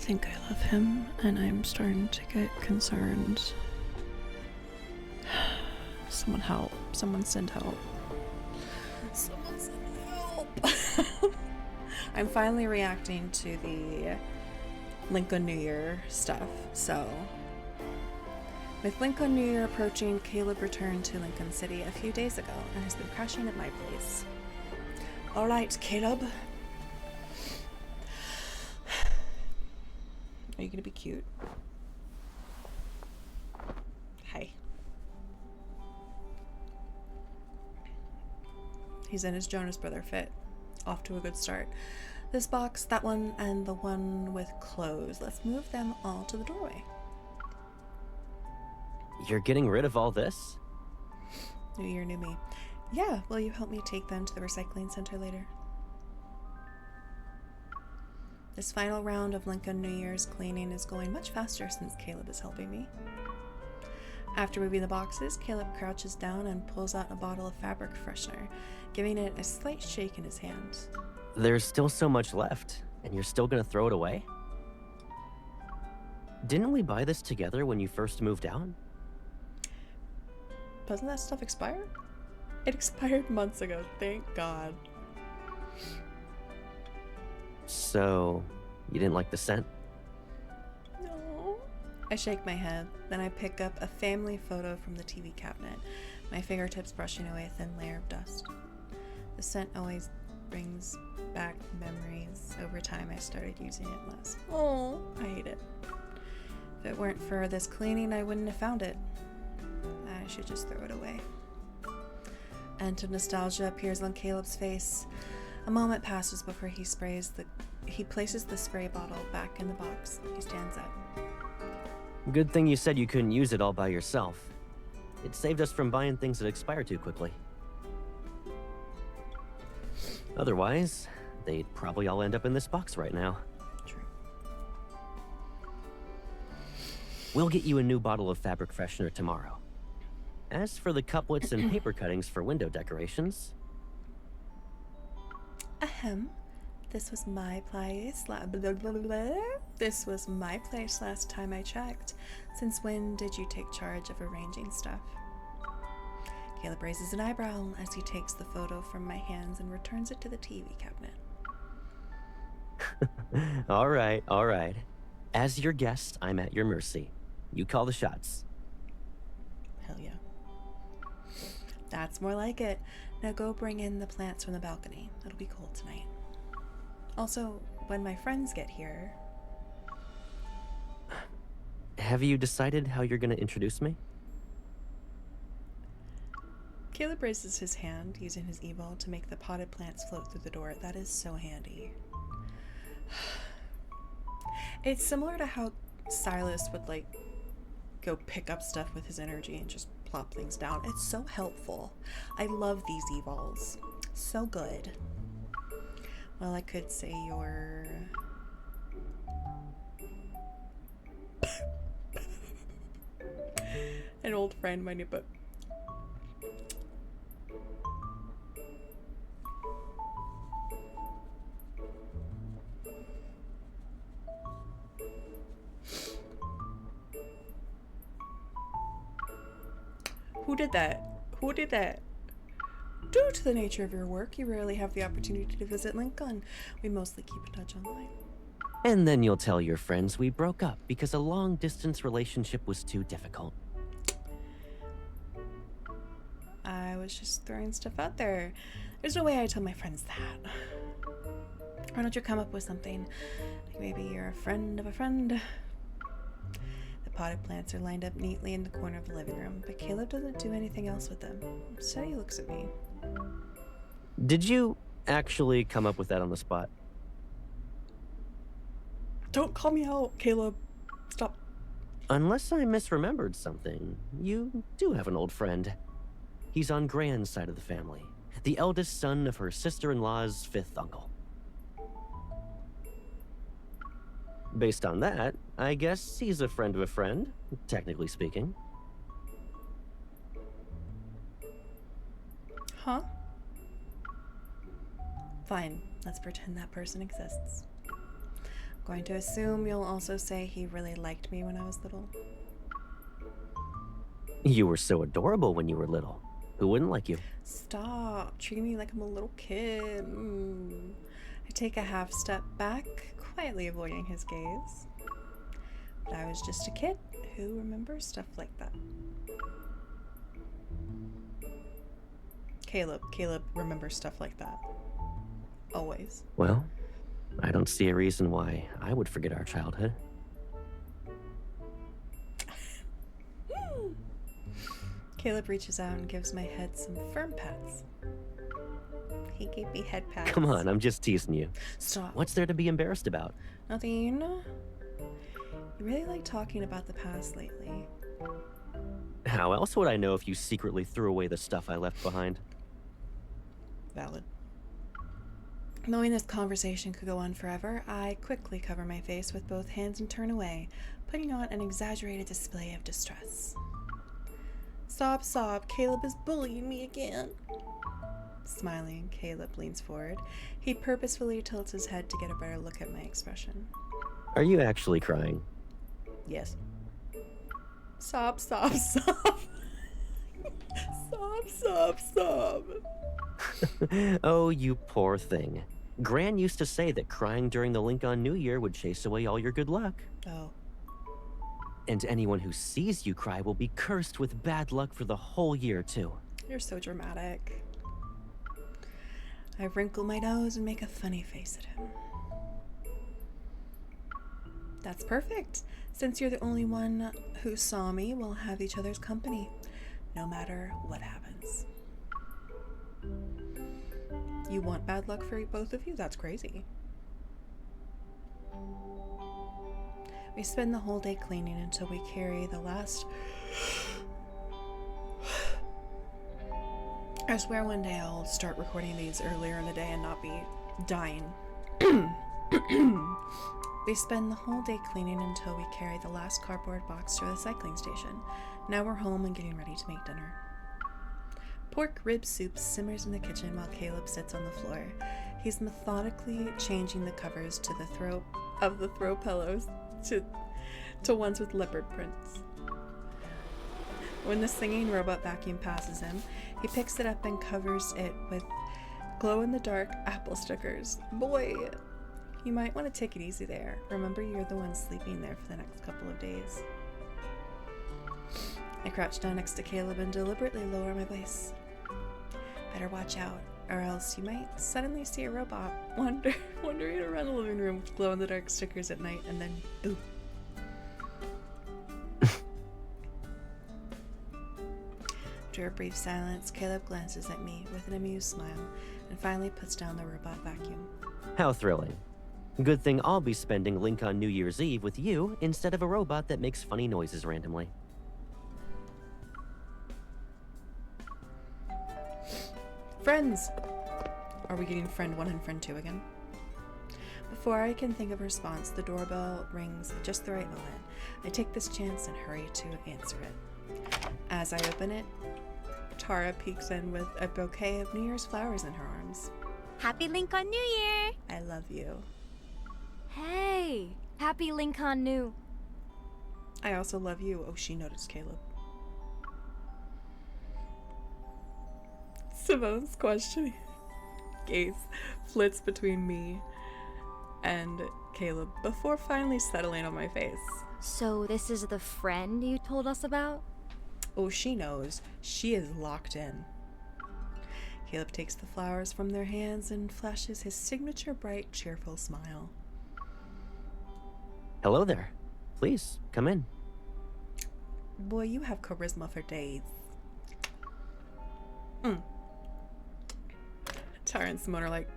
think I love him, and I'm starting to get concerned. Someone help. Someone send help. Someone send help! I'm finally reacting to the Lincoln New Year stuff, so... With Lincoln New Year approaching, Caleb returned to Lincoln City a few days ago and has been crashing at my place. Alright, Caleb. Are you gonna be cute? Hi. He's in his Jonas Brother fit. Off to a good start. This box, that one, and the one with clothes. Let's move them all to the doorway. You're getting rid of all this? New year, new me. Yeah, will you help me take them to the recycling center later? This final round of Lincoln New Year's cleaning is going much faster since Caleb is helping me. After moving the boxes, Caleb crouches down and pulls out a bottle of fabric freshener, giving it a slight shake in his hand. There's still so much left, and you're still gonna throw it away? Didn't we buy this together when you first moved out? Doesn't that stuff expire? It expired months ago, thank God. So, you didn't like the scent? No. I shake my head, then I pick up a family photo from the TV cabinet, my fingertips brushing away a thin layer of dust. The scent always brings back memories. Over time, I started using it less. Oh, I hate it. If it weren't for this cleaning, I wouldn't have found it. I should just throw it away. A hint of nostalgia appears on Caleb's face. A moment passes before he places the spray bottle back in the box. He stands up. Good thing you said you couldn't use it all by yourself. It saved us from buying things that expire too quickly. Otherwise, they'd probably all end up in this box right now. True. We'll get you a new bottle of fabric freshener tomorrow. As for the couplets and paper cuttings for window decorations... Ahem. This was my place. This was my place last time I checked. Since when did you take charge of arranging stuff? Caleb raises an eyebrow as he takes the photo from my hands and returns it to the TV cabinet. All right. As your guest, I'm at your mercy. You call the shots. Hell yeah. That's more like it. Now go bring in the plants from the balcony. It'll be cold tonight. Also, when my friends get here... Have you decided how you're gonna introduce me? Caleb raises his hand, using his e-ball to make the potted plants float through the door. That is so handy. It's similar to how Silas would, like, go pick up stuff with his energy and just plop things down. It's so helpful. I love these e-balls. So good. Well, I could say you're... an old friend, my new book. Who did that? Who did that? Due to the nature of your work, you rarely have the opportunity to visit Lincoln. We mostly keep in touch online. And then you'll tell your friends we broke up because a long-distance relationship was too difficult. I was just throwing stuff out there. There's no way I tell my friends that. Why don't you come up with something? Like maybe you're a friend of a friend. The potted plants are lined up neatly in the corner of the living room, but Caleb doesn't do anything else with them. Instead, he looks at me. Did you actually come up with that on the spot? Don't call me out, Caleb. Stop. Unless I misremembered something, you do have an old friend. He's on Gran's side of the family, the eldest son of her sister-in-law's fifth uncle. Based on that, I guess he's a friend of a friend, technically speaking. Huh? Fine, let's pretend that person exists. Going to assume you'll also say he really liked me when I was little. You were so adorable when you were little. Who wouldn't like you? Stop treating me like I'm a little kid. I take a half step back, quietly avoiding his gaze. But I was just a kid who remembers stuff like that. Caleb remembers stuff like that. Always. Well, I don't see a reason why I would forget our childhood. Caleb reaches out and gives my head some firm pats. He gave me head pats. Come on, I'm just teasing you. Stop. What's there to be embarrassed about? Nothing. You really like talking about the past lately. How else would I know if you secretly threw away the stuff I left behind? Valid. Knowing this conversation could go on forever, I quickly cover my face with both hands and turn away, putting on an exaggerated display of distress. Sob, Caleb is bullying me again. Smiling, Caleb leans forward. He purposefully tilts his head to get a better look at my expression. Are you actually crying? Yes. Sob. Sob. Oh, you poor thing. Gran used to say that crying during the Lincoln New Year would chase away all your good luck. Oh. And anyone who sees you cry will be cursed with bad luck for the whole year, too. You're so dramatic. I wrinkle my nose and make a funny face at him. That's perfect. Since you're the only one who saw me, we'll have each other's company, no matter what happens. You want bad luck for both of you? That's crazy. We spend the whole day cleaning until we carry the last... I swear one day I'll start recording these earlier in the day and not be dying. We spend the whole day cleaning until we carry the last cardboard box to the recycling station. Now we're home and getting ready to make dinner. Pork rib soup simmers in the kitchen while Caleb sits on the floor. He's methodically changing the covers to the throw pillows to ones with leopard prints. When the singing robot vacuum passes him, he picks it up and covers it with glow-in-the-dark apple stickers. Boy, you might want to take it easy there. Remember, you're the one sleeping there for the next couple of days. I crouch down next to Caleb and deliberately lower my voice. Better watch out, or else you might suddenly see a robot wandering around the living room with glow-in-the-dark stickers at night, and then boom. After a brief silence, Caleb glances at me with an amused smile and finally puts down the robot vacuum. How thrilling. Good thing I'll be spending Lincoln New Year's Eve with you instead of a robot that makes funny noises randomly. Friends! Are we getting friend 1 and friend 2 again? Before I can think of a response, the doorbell rings at just the right moment. I take this chance and hurry to answer it. As I open it, Tara peeks in with a bouquet of New Year's flowers in her arms. Happy Lincoln New Year! I love you. Hey! Happy Lincoln New. I also love you. Oh, she noticed Caleb. Simone's questioning gaze flits between me and Caleb before finally settling on my face. So this is the friend you told us about? Oh, she knows. She is locked in. Caleb takes the flowers from their hands and flashes his signature bright, cheerful smile. Hello there. Please, come in. Boy, you have charisma for days. Tara and Simone are like,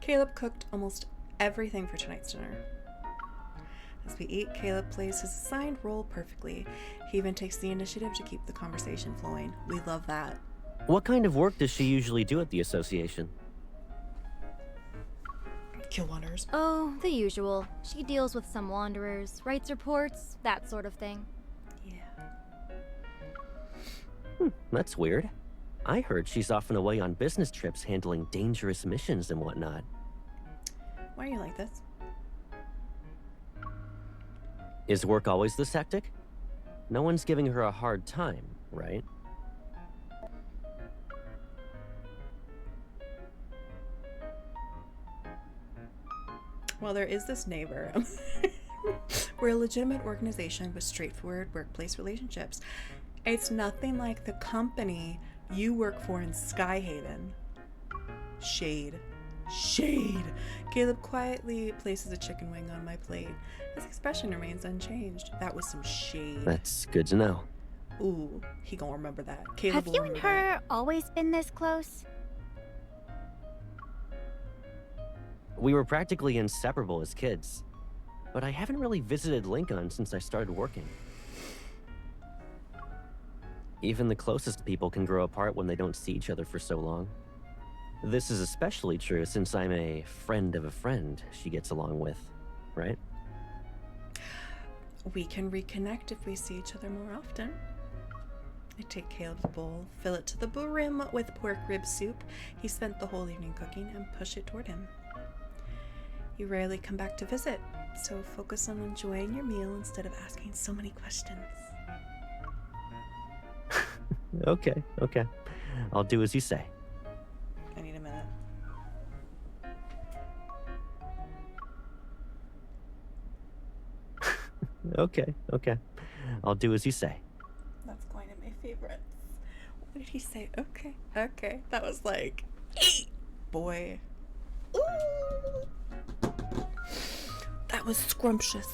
Caleb cooked almost everything for tonight's dinner. As we eat, Caleb plays his assigned role perfectly. He even takes the initiative to keep the conversation flowing. We love that. What kind of work does she usually do at the association? Kill wanderers. Oh, the usual. She deals with some wanderers, writes reports, that sort of thing. Yeah. That's weird. I heard she's often away on business trips handling dangerous missions and whatnot. Why are you like this? Is work always this hectic? No one's giving her a hard time, right? Well, there is this neighbor. We're a legitimate organization with straightforward workplace relationships. It's nothing like the company you work for in Skyhaven. Shade. Shade. Caleb quietly places a chicken wing on my plate. His expression remains unchanged. That was some shade. That's good to know. Ooh, he gonna remember that. Caleb Have will you and remember her that. always been this close? We were practically inseparable as kids, but I haven't really visited Lincoln since I started working. Even the closest people can grow apart when they don't see each other for so long. This is especially true since I'm a friend of a friend she gets along with, right? We can reconnect if we see each other more often. I take Caleb's bowl, fill it to the brim with pork rib soup he spent the whole evening cooking, and push it toward him. You rarely come back to visit, so focus on enjoying your meal instead of asking so many questions. Okay. I'll do as you say. I need a minute. Okay. I'll do as you say. That's going to my favorites. What did he say? Okay. That was like, eat, boy. Ooh. That was scrumptious.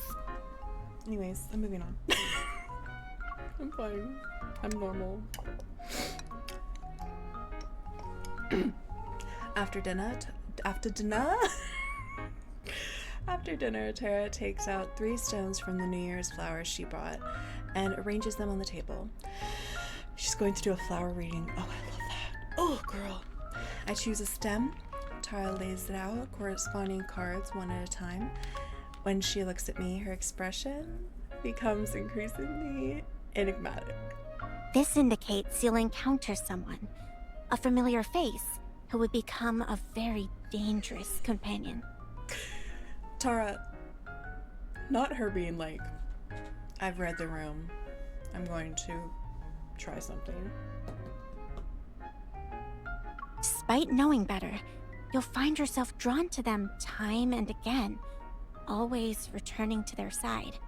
Anyways, I'm moving on. I'm fine. I'm normal. After dinner, Tara takes out 3 stones from the New Year's flowers she brought and arranges them on the table. She's going to do a flower reading. Oh, I love that. Oh, girl. I choose a stem. Tara lays it out, corresponding cards one at a time. When she looks at me, her expression becomes increasingly enigmatic. This indicates you'll encounter someone, a familiar face, who would become a very dangerous companion. Tara, not her being like, I've read the room. I'm going to try something. Despite knowing better, you'll find yourself drawn to them time and again, always returning to their side.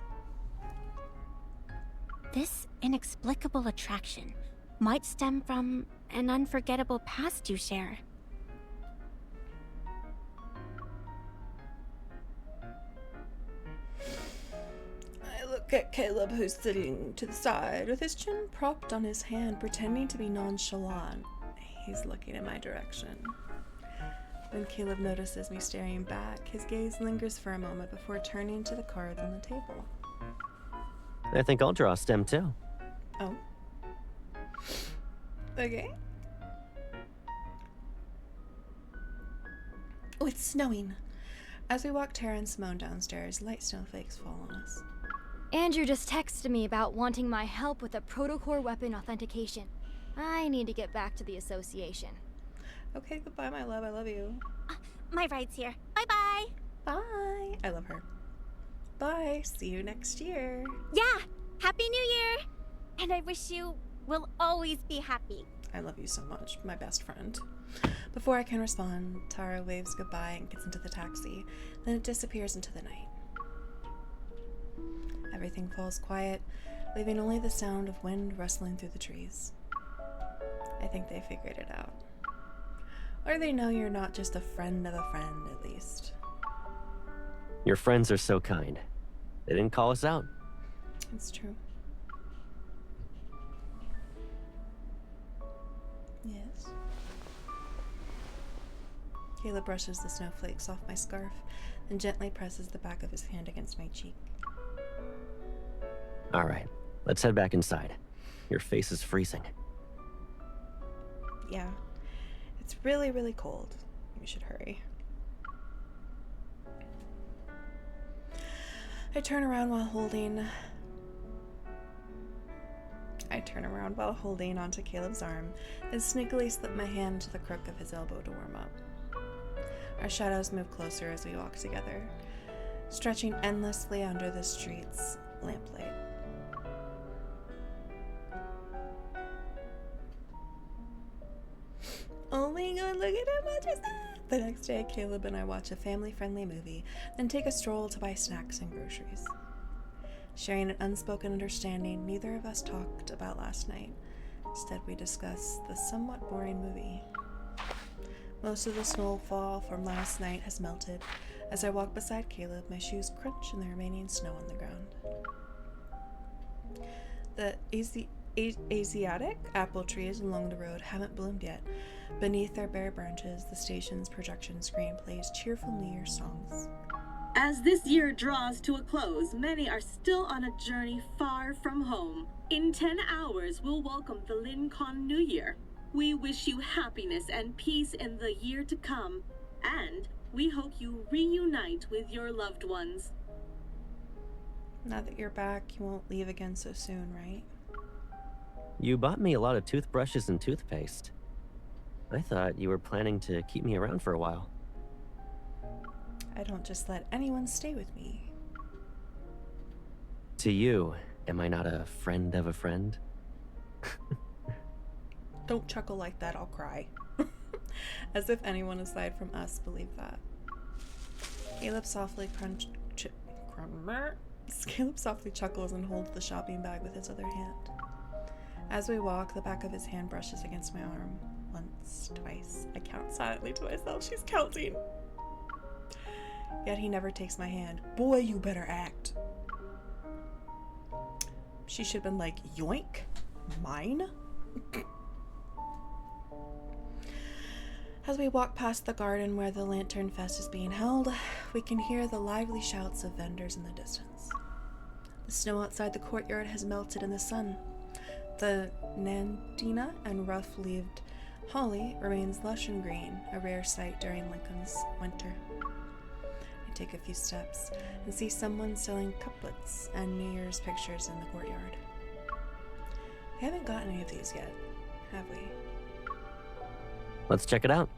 This inexplicable attraction might stem from an unforgettable past you share. I look at Caleb, who's sitting to the side with his chin propped on his hand, pretending to be nonchalant. He's looking in my direction. When Caleb notices me staring back, his gaze lingers for a moment before turning to the cards on the table. I think I'll draw a stem too. Oh. Okay. Oh, it's snowing. As we walk Tara and Simone downstairs, light snowflakes fall on us. Andrew just texted me about wanting my help with a protocore weapon authentication. I need to get back to the association. Okay, goodbye, my love. I love you. My ride's here. Bye-bye. Bye. I love her. Bye. See you next year. Yeah, Happy New Year! And I wish you will always be happy. I love you so much, my best friend. Before I can respond, Tara waves goodbye and gets into the taxi. Then it disappears into the night. Everything falls quiet, leaving only the sound of wind rustling through the trees. I think they figured it out. Or they know you're not just a friend of a friend, at least. Your friends are so kind. They didn't call us out. It's true. Yes. Caleb brushes the snowflakes off my scarf and gently presses the back of his hand against my cheek. All right, let's head back inside. Your face is freezing. Yeah. It's really, really cold. We should hurry. I turn around while holding I turn around while holding onto Caleb's arm, then sneakily slip my hand into the crook of his elbow to warm up. Our shadows move closer as we walk together, stretching endlessly under the street's lamplight. Oh my god, look at how much is that? The next day, Caleb and I watch a family-friendly movie, then take a stroll to buy snacks and groceries. Sharing an unspoken understanding, neither of us talked about last night. Instead, we discussed the somewhat boring movie. Most of the snowfall from last night has melted. As I walk beside Caleb, my shoes crunch in the remaining snow on the ground. The Asiatic apple trees along the road haven't bloomed yet. Beneath their bare branches, the station's projection screen plays cheerful New Year songs. As this year draws to a close, many are still on a journey far from home. In 10 hours, we'll welcome the Lincoln New Year. We wish you happiness and peace in the year to come, and we hope you reunite with your loved ones. Now that you're back, you won't leave again so soon, right? You bought me a lot of toothbrushes and toothpaste. I thought you were planning to keep me around for a while. I don't just let anyone stay with me. To you, am I not a friend of a friend? Don't chuckle like that, I'll cry. As if anyone aside from us believed that. Caleb softly chuckles and holds the shopping bag with his other hand. As we walk, the back of his hand brushes against my arm. Once, twice. I count silently to myself. She's counting. Yet he never takes my hand. Boy, you better act. She should have been like, yoink? Mine? As we walk past the garden where the Lantern Fest is being held, we can hear the lively shouts of vendors in the distance. The snow outside the courtyard has melted in the sun. The nandina and rough-leaved holly remains lush and green, a rare sight during Lincoln's winter. I take a few steps and see someone selling couplets and New Year's pictures in the courtyard. We haven't got any of these yet, have we? Let's check it out.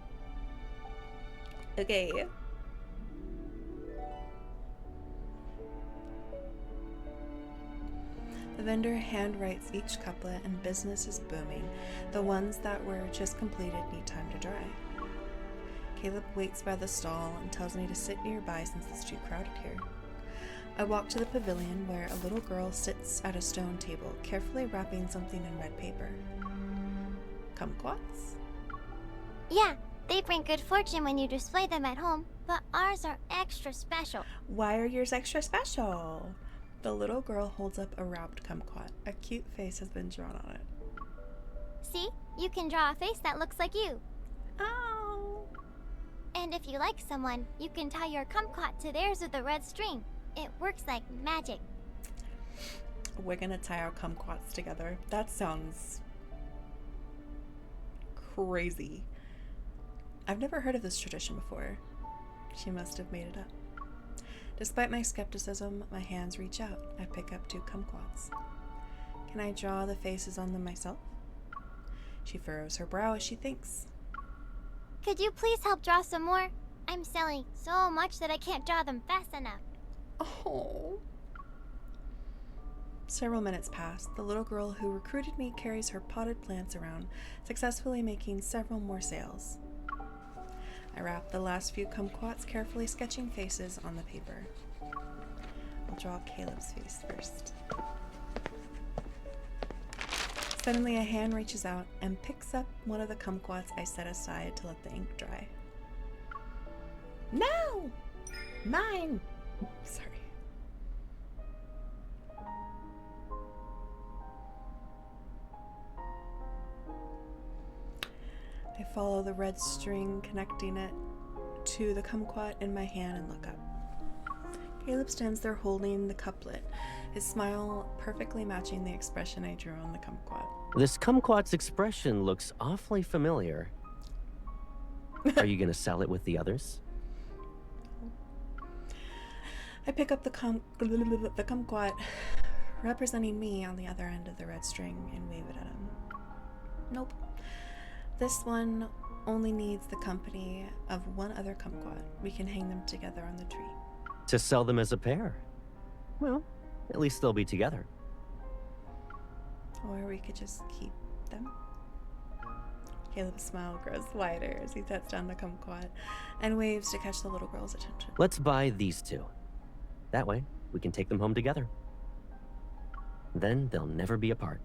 Okay. The vendor handwrites each couplet and business is booming. The ones that were just completed need time to dry. Caleb waits by the stall and tells me to sit nearby since it's too crowded here. I walk to the pavilion where a little girl sits at a stone table, carefully wrapping something in red paper. Kumquats? Yeah, they bring good fortune when you display them at home, but ours are extra special. Why are yours extra special? The little girl holds up a wrapped kumquat. A cute face has been drawn on it. See? You can draw a face that looks like you. Oh! And if you like someone, you can tie your kumquat to theirs with a red string. It works like magic. We're gonna tie our kumquats together. That sounds crazy. I've never heard of this tradition before. She must have made it up. Despite my skepticism, my hands reach out. I pick up 2 kumquats. Can I draw the faces on them myself? She furrows her brow as she thinks. Could you please help draw some more? I'm selling so much that I can't draw them fast enough. Oh. Several minutes pass. The little girl who recruited me carries her potted plants around, successfully making several more sales. I wrap the last few kumquats, carefully sketching faces on the paper. I'll draw Caleb's face first. Suddenly, a hand reaches out and picks up one of the kumquats I set aside to let the ink dry. No! Mine! Sorry. I follow the red string connecting it to the kumquat in my hand and look up. Caleb stands there holding the couplet, his smile perfectly matching the expression I drew on the kumquat. This kumquat's expression looks awfully familiar. Are you gonna sell it with the others? I pick up the kumquat, representing me on the other end of the red string, and wave it at him. Nope. This one only needs the company of one other kumquat. We can hang them together on the tree. To sell them as a pair. Well, at least they'll be together. Or we could just keep them. Caleb's smile grows wider as he sets down the kumquat and waves to catch the little girl's attention. Let's buy these two. That way, we can take them home together. Then they'll never be apart.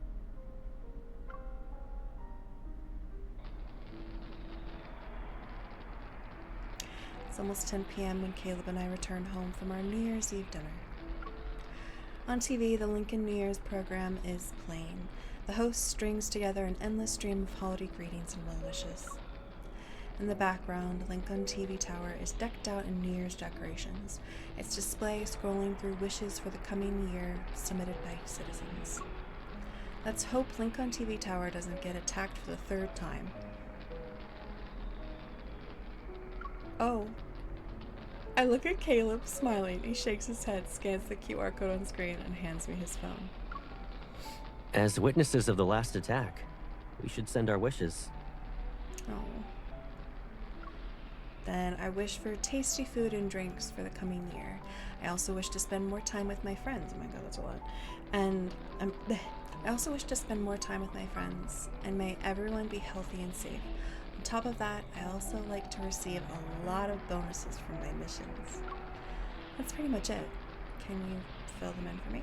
It's almost 10 p.m. when Caleb and I return home from our New Year's Eve dinner. On TV, the Lincoln New Year's program is playing. The host strings together an endless stream of holiday greetings and well wishes. In the background, Lincoln TV Tower is decked out in New Year's decorations, its display scrolling through wishes for the coming year submitted by citizens. Let's hope Lincoln TV Tower doesn't get attacked for the third time. Oh. I look at Caleb, smiling. He shakes his head, scans the QR code on screen, and hands me his phone. As witnesses of the last attack, we should send our wishes. Oh. Then I wish for tasty food and drinks for the coming year. I also wish to spend more time with my friends. Oh my god, that's a lot. And I also wish to spend more time with my friends, and may everyone be healthy and safe. On top of that, I also like to receive a lot of bonuses from my missions. That's pretty much it. Can you fill them in for me?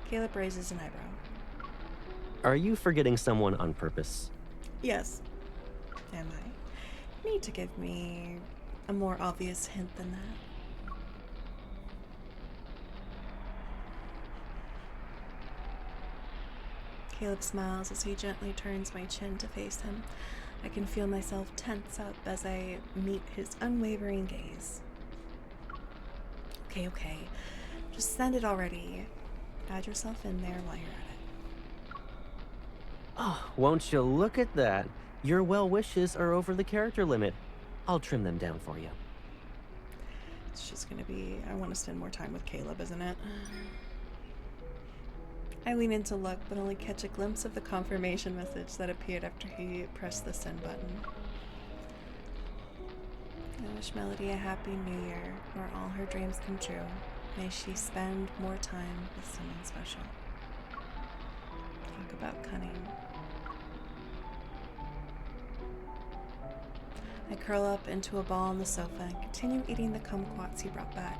Caleb raises an eyebrow. Are you forgetting someone on purpose? Yes. Am I? You need to give me a more obvious hint than that. Caleb smiles as he gently turns my chin to face him. I can feel myself tense up as I meet his unwavering gaze. Okay. Just send it already. Add yourself in there while you're at it. Oh, won't you look at that? Your well wishes are over the character limit. I'll trim them down for you. It's just gonna be, I want to spend more time with Caleb, isn't it? I lean in to look, but only catch a glimpse of the confirmation message that appeared after he pressed the send button. I wish Melody a happy new year, where all her dreams come true. May she spend more time with someone special. Talk about cunning. I curl up into a ball on the sofa and continue eating the kumquats he brought back.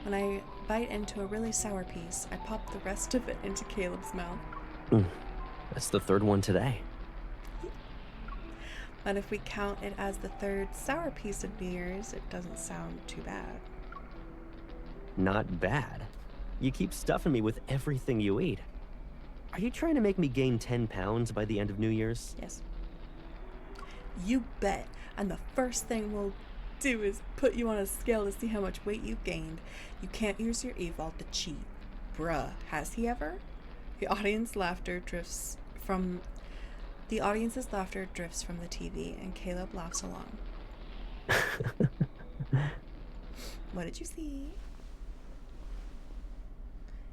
When I bite into a really sour piece, I pop the rest of it into Caleb's mouth. That's the third one today. But if we count it as the third sour piece of New Year's, it doesn't sound too bad. Not bad. You keep stuffing me with everything you eat. Are you trying to make me gain 10 pounds by the end of New Year's? Yes. You bet. And the first thing we'll do is put you on a scale to see how much weight you've gained. You can't use your eVault to cheat. Bruh, has he ever? The audience's laughter drifts from the TV, and Caleb laughs along. What did you see?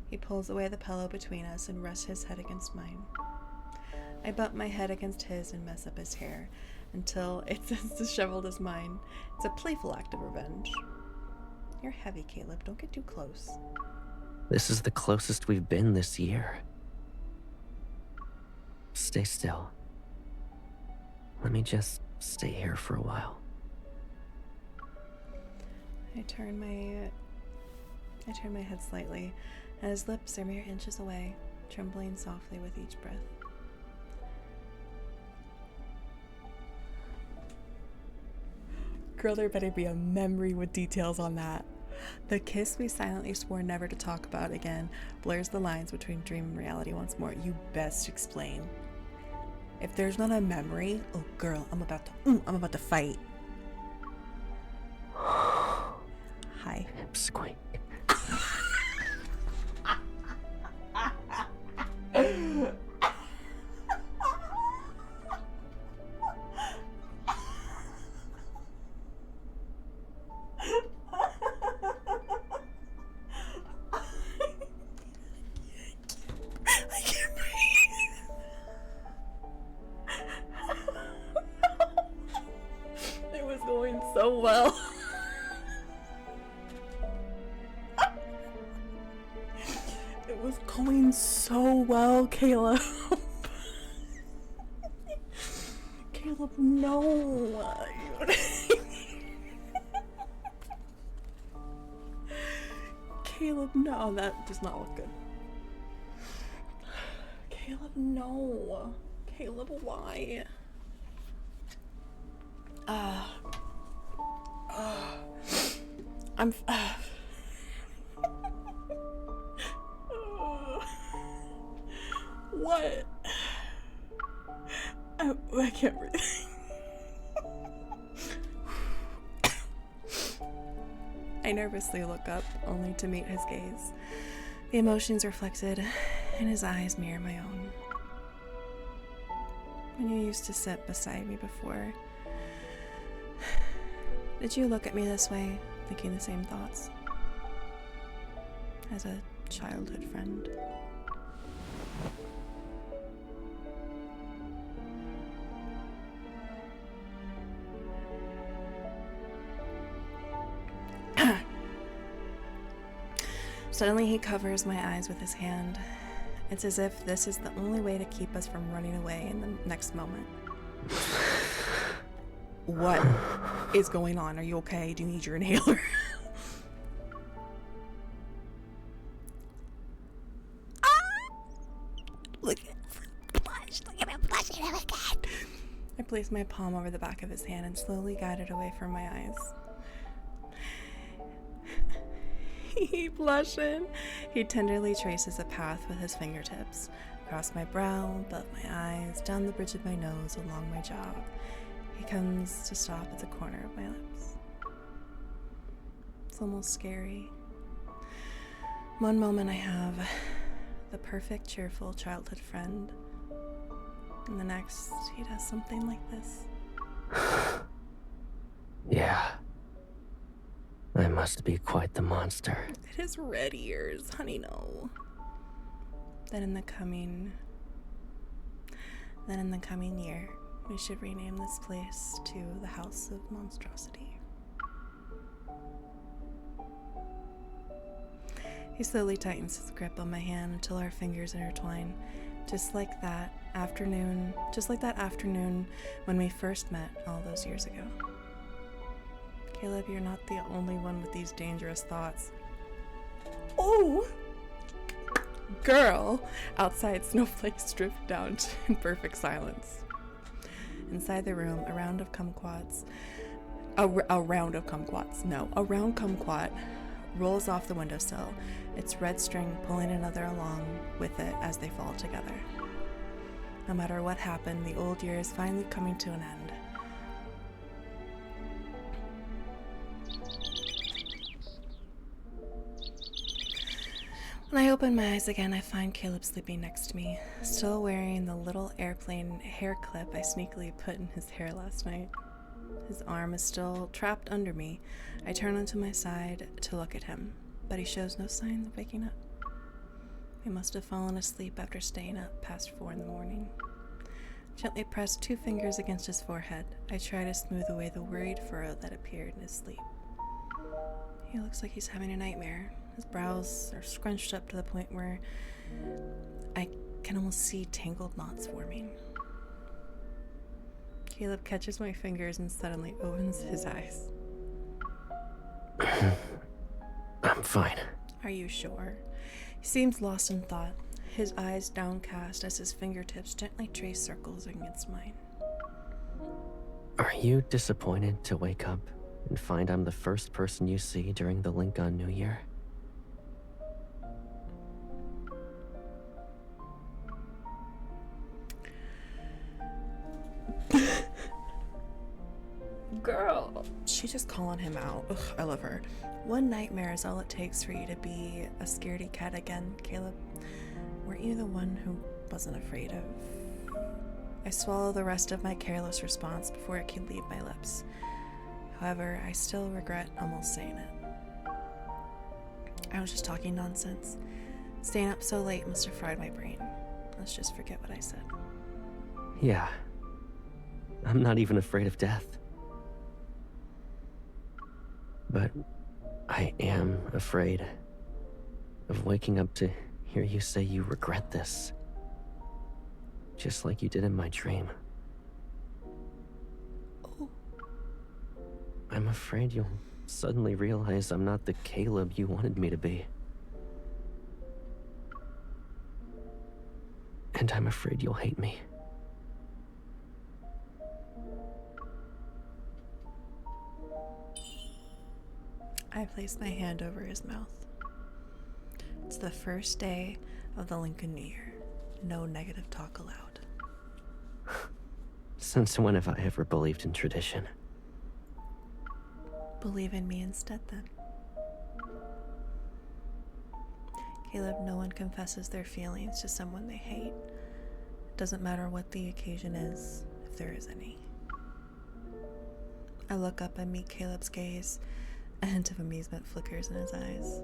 He pulls away the pillow between us and rests his head against mine. I bump my head against his and mess up his hair until it's as disheveled as mine. It's a playful act of revenge. You're heavy, Caleb. Don't get too close. This is the closest we've been this year. Stay still. Let me just stay here for a while. I turn my head slightly, and his lips are mere inches away, trembling softly with each breath. Girl, there better be a memory with details on that. The kiss we silently swore never to talk about again blurs the lines between dream and reality once more. You best explain. If there's not a memory, oh girl, I'm about to fight. Hi. Pipsqueak. so well. It was going so well, Caleb. Caleb, no. Caleb, no. That does not look good. Caleb, no. Caleb, why? I'm. What? I can't breathe. I nervously look up, only to meet his gaze. The emotions reflected in his eyes mirror my own. When you used to sit beside me before, did you look at me this way, thinking the same thoughts? As a childhood friend. Suddenly he covers my eyes with his hand. It's as if this is the only way to keep us from running away in the next moment. What is going on? Are you okay? Do you need your inhaler? Look at blush. Look at him blushing. Oh my God. I placed my palm over the back of his hand and slowly guided away from my eyes. He blushing. He tenderly traces a path with his fingertips, across my brow, above my eyes, down the bridge of my nose, along my jaw. He comes to stop at the corner of my lips. It's almost scary. One moment I have the perfect, cheerful childhood friend, and the next he does something like this. Yeah. I must be quite the monster. It is red ears, honey, no. Then in the coming year, we should rename this place to the House of Monstrosity. He slowly tightens his grip on my hand until our fingers intertwine, just like that afternoon when we first met all those years ago. Caleb, you're not the only one with these dangerous thoughts. Oh! Girl! Outside, snowflakes drift down in perfect silence. Inside the room, a round kumquats rolls off the windowsill, its red string pulling another along with it as they fall together. No matter what happened, the old year is finally coming to an end. When I open my eyes again, I find Caleb sleeping next to me, still wearing the little airplane hair clip I sneakily put in his hair last night. His arm is still trapped under me. I turn onto my side to look at him, but he shows no signs of waking up. He must have fallen asleep after staying up past 4 a.m. Gently press 2 fingers against his forehead. I try to smooth away the worried furrow that appeared in his sleep. He looks like he's having a nightmare. His brows are scrunched up to the point where I can almost see tangled knots forming. Caleb catches my fingers and suddenly opens his eyes. I'm fine. Are you sure? He seems lost in thought, his eyes downcast as his fingertips gently trace circles against mine. Are you disappointed to wake up and find I'm the first person you see during the Lincoln New Year? Girl, she's just calling him out. Ugh, I love her. One nightmare is all it takes for you to be a scaredy cat again, Caleb. Weren't you the one who wasn't afraid of? I swallow the rest of my careless response before it can leave my lips. However, I still regret almost saying it. I was just talking nonsense. Staying up so late must have fried my brain. Let's just forget what I said. Yeah. I'm not even afraid of death. But I am afraid of waking up to hear you say you regret this. Just like you did in my dream. Oh. I'm afraid you'll suddenly realize I'm not the Caleb you wanted me to be. And I'm afraid you'll hate me. I placed my hand over his mouth. It's the first day of the Lincoln New Year. No negative talk allowed. Since when have I ever believed in tradition? Believe in me instead, then. Caleb, no one confesses their feelings to someone they hate. It doesn't matter what the occasion is, if there is any. I look up and meet Caleb's gaze. A hint of amusement flickers in his eyes.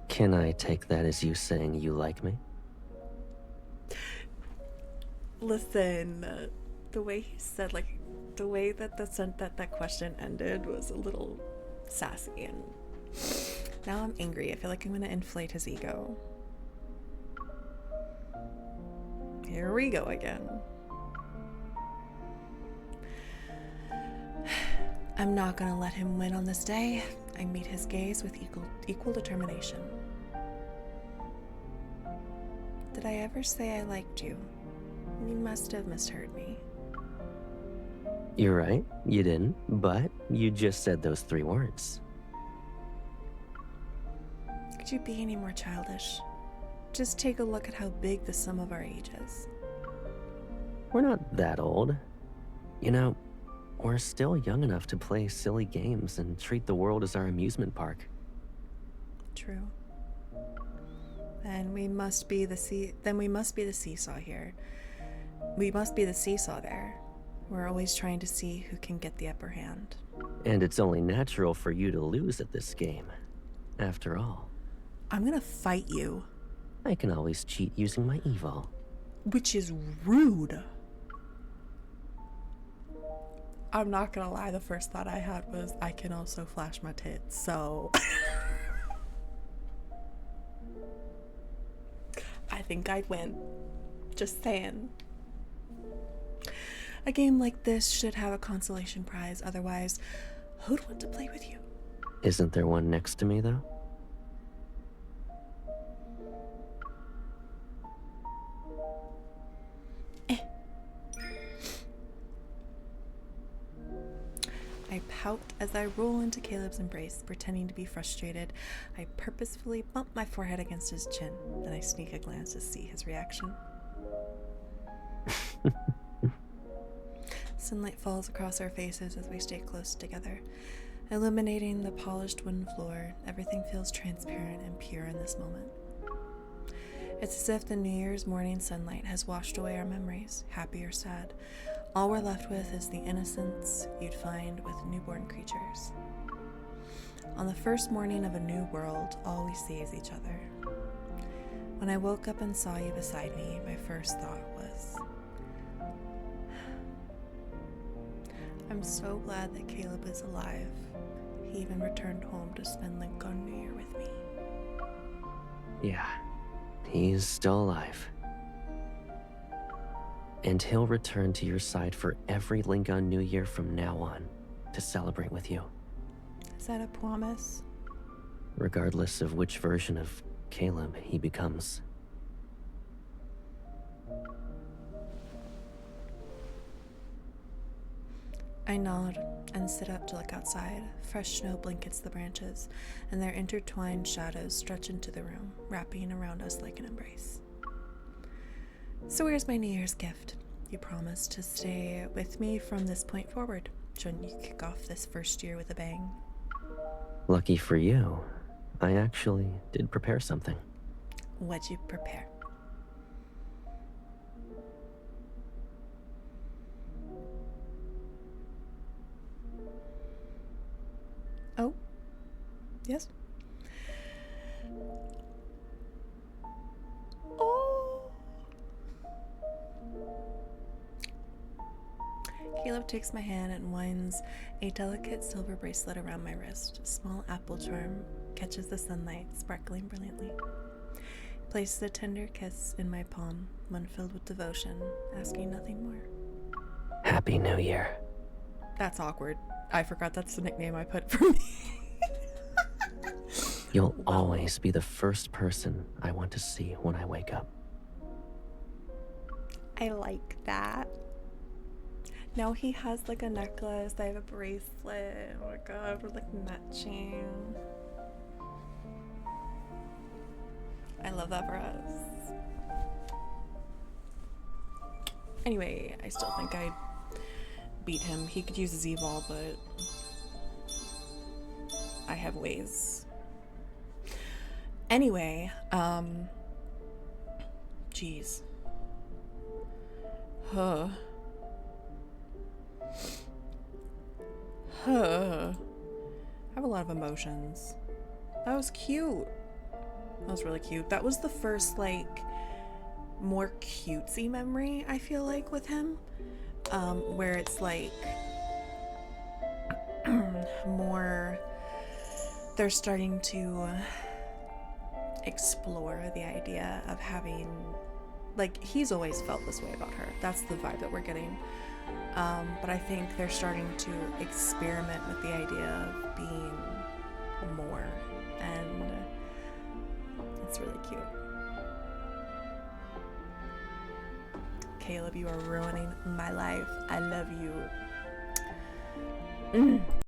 Can I take that as you saying you like me? Listen, the way he said, like, the way that that question ended was a little sassy, and now I'm angry. I feel like I'm gonna inflate his ego. Here we go again. I'm not gonna let him win on this day. I meet his gaze with equal determination. Did I ever say I liked you? You must have misheard me. You're right, you didn't, but you just said those 3 words. Could you be any more childish? Just take a look at how big the sum of our age is. We're not that old. You know, we're still young enough to play silly games and treat the world as our amusement park. True. Then we must be the seesaw here. We must be the seesaw there. We're always trying to see who can get the upper hand. And it's only natural for you to lose at this game. After all, I'm gonna fight you. I can always cheat using my evo. Which is rude. I'm not gonna lie, the first thought I had was I can also flash my tits, so I think I'd win. Just saying. A game like this should have a consolation prize, otherwise, who'd want to play with you? Isn't there one next to me, though? I pout as I roll into Caleb's embrace, pretending to be frustrated. I purposefully bump my forehead against his chin, then I sneak a glance to see his reaction. Sunlight falls across our faces as we stay close together, illuminating the polished wooden floor. Everything feels transparent and pure in this moment. It's as if the New Year's morning sunlight has washed away our memories, happy or sad. All we're left with is the innocence you'd find with newborn creatures. On the first morning of a new world, all we see is each other. When I woke up and saw you beside me, my first thought was, I'm so glad that Caleb is alive. He even returned home to spend Lincoln New Year with me. Yeah, he's still alive. And he'll return to your side for every Lincoln New Year from now on to celebrate with you. Is that a promise? Regardless of which version of Caleb he becomes. I nod and sit up to look outside. Fresh snow blankets the branches, and their intertwined shadows stretch into the room, wrapping around us like an embrace. So where's my New Year's gift? You promised to stay with me from this point forward. Shouldn't you kick off this first year with a bang? Lucky for you, I actually did prepare something. What'd you prepare? Oh, yes. Oh. Caleb takes my hand and winds a delicate silver bracelet around my wrist. A small apple charm catches the sunlight, sparkling brilliantly. He places a tender kiss in my palm, one filled with devotion, asking nothing more. Happy New Year. That's awkward. I forgot that's the nickname I put for me. You'll always be the first person I want to see when I wake up. I like that. Now he has like a necklace, I have a bracelet. Oh my god, we're like matching. I love that for us. Anyway, I still think I'd beat him. He could use his evol, but I have ways. Anyway, jeez. Huh. I have a lot of emotions. That was cute. That was really cute. That was the first, like, more cutesy memory, I feel like, with him. Where it's, like, more... They're starting to explore the idea of having... Like, he's always felt this way about her. That's the vibe that we're getting. But I think they're starting to experiment with the idea of being more, and it's really cute. Caleb, you are ruining my life. I love you.